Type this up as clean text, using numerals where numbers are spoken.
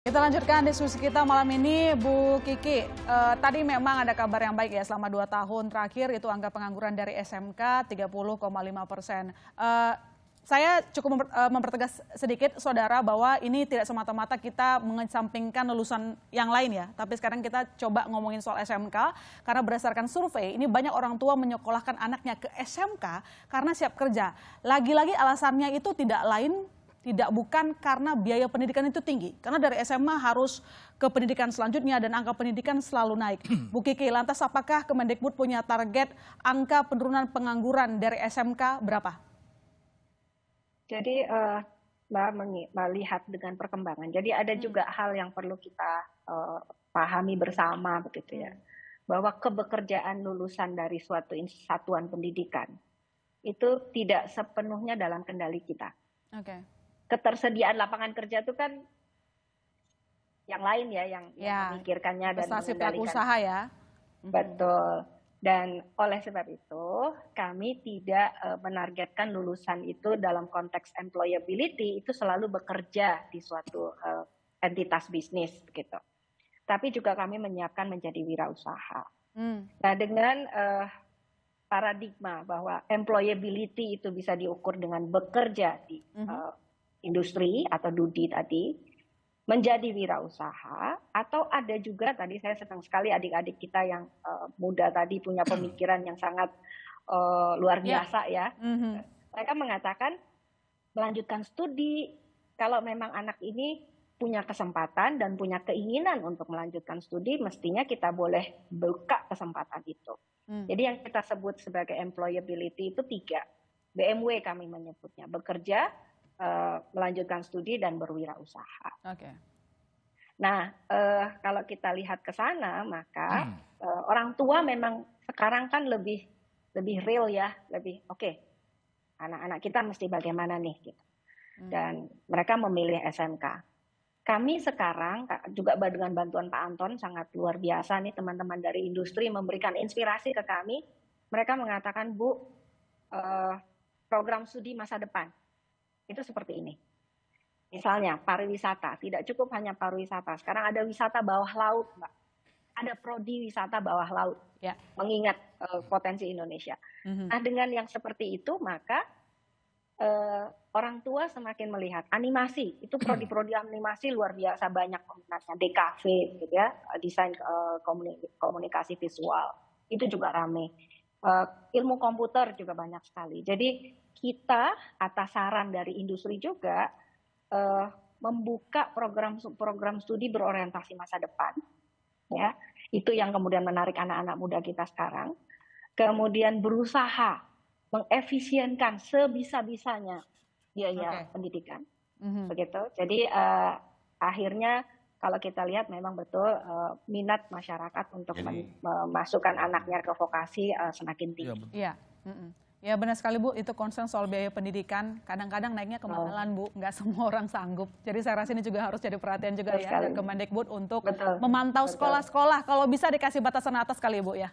Kita lanjutkan diskusi kita malam ini, Bu Kiki. Tadi memang ada kabar yang baik ya, selama 2 tahun terakhir itu angka pengangguran dari SMK 30,5%. Saya cukup mempertegas sedikit, Saudara, bahwa ini tidak semata-mata kita mengesampingkan lulusan yang lain ya. Tapi sekarang kita coba ngomongin soal SMK, karena berdasarkan survei, ini banyak orang tua menyekolahkan anaknya ke SMK karena siap kerja. Lagi-lagi alasannya itu tidak bukan karena biaya pendidikan itu tinggi. Karena dari SMA harus ke pendidikan selanjutnya dan angka pendidikan selalu naik. Bu Kiki, lantas apakah Kemendikbud punya target angka penurunan pengangguran dari SMK berapa? Jadi Mbak melihat dengan perkembangan. Jadi ada juga hal yang perlu kita pahami bersama begitu ya. Bahwa kebekerjaan lulusan dari suatu satuan pendidikan itu tidak sepenuhnya dalam kendali kita. Oke. Ketersediaan lapangan kerja itu kan yang lain ya, yang memikirkannya dan investasi pelaku mengendalikan. usaha ya. Betul. Dan oleh sebab itu kami tidak menargetkan lulusan itu dalam konteks employability itu selalu bekerja di suatu entitas bisnis begitu. Tapi juga kami menyiapkan menjadi wirausaha. Nah, dengan paradigma bahwa employability itu bisa diukur dengan bekerja di industri atau DUDI tadi, menjadi wirausaha, atau ada juga tadi saya senang sekali adik-adik kita yang muda tadi punya pemikiran yang sangat luar biasa ya. Mereka mengatakan melanjutkan studi, kalau memang anak ini punya kesempatan dan punya keinginan untuk melanjutkan studi, mestinya kita boleh buka kesempatan itu. Jadi yang kita sebut sebagai employability itu 3. BMW kami menyebutnya, bekerja, melanjutkan studi dan berwirausaha. Nah, kalau kita lihat ke sana, maka orang tua memang sekarang kan lebih real ya, lebih oke. Anak-anak kita mesti bagaimana nih gitu. Dan mereka memilih SMK. Kami sekarang juga dengan bantuan Pak Anton sangat luar biasa nih, teman-teman dari industri memberikan inspirasi ke kami. Mereka mengatakan, Bu, program studi masa depan itu seperti ini. Misalnya pariwisata, tidak cukup hanya pariwisata. Sekarang ada wisata bawah laut, Mbak. Ada prodi wisata bawah laut, mengingat potensi Indonesia. Nah, dengan yang seperti itu, maka orang tua semakin melihat animasi. Itu prodi-prodi animasi luar biasa banyak peminatnya. DKV, gitu ya, desain komunikasi visual. Itu juga rame. Ilmu komputer juga banyak sekali. Jadi kita atas saran dari industri juga membuka program studi berorientasi masa depan, ya, itu yang kemudian menarik anak-anak muda kita sekarang. Kemudian berusaha mengefisienkan sebisa-bisanya biaya pendidikan, begitu. Jadi akhirnya kalau kita lihat memang betul minat masyarakat untuk memasukkan anaknya ke vokasi semakin tinggi. Iya. Ya benar sekali Bu, itu concern soal biaya pendidikan, kadang-kadang naiknya kemahalan Bu, nggak semua orang sanggup. Jadi saya rasa ini juga harus jadi perhatian juga ya dari Kemendikbud untuk memantau sekolah-sekolah, kalau bisa dikasih batasan atas kali Bu ya.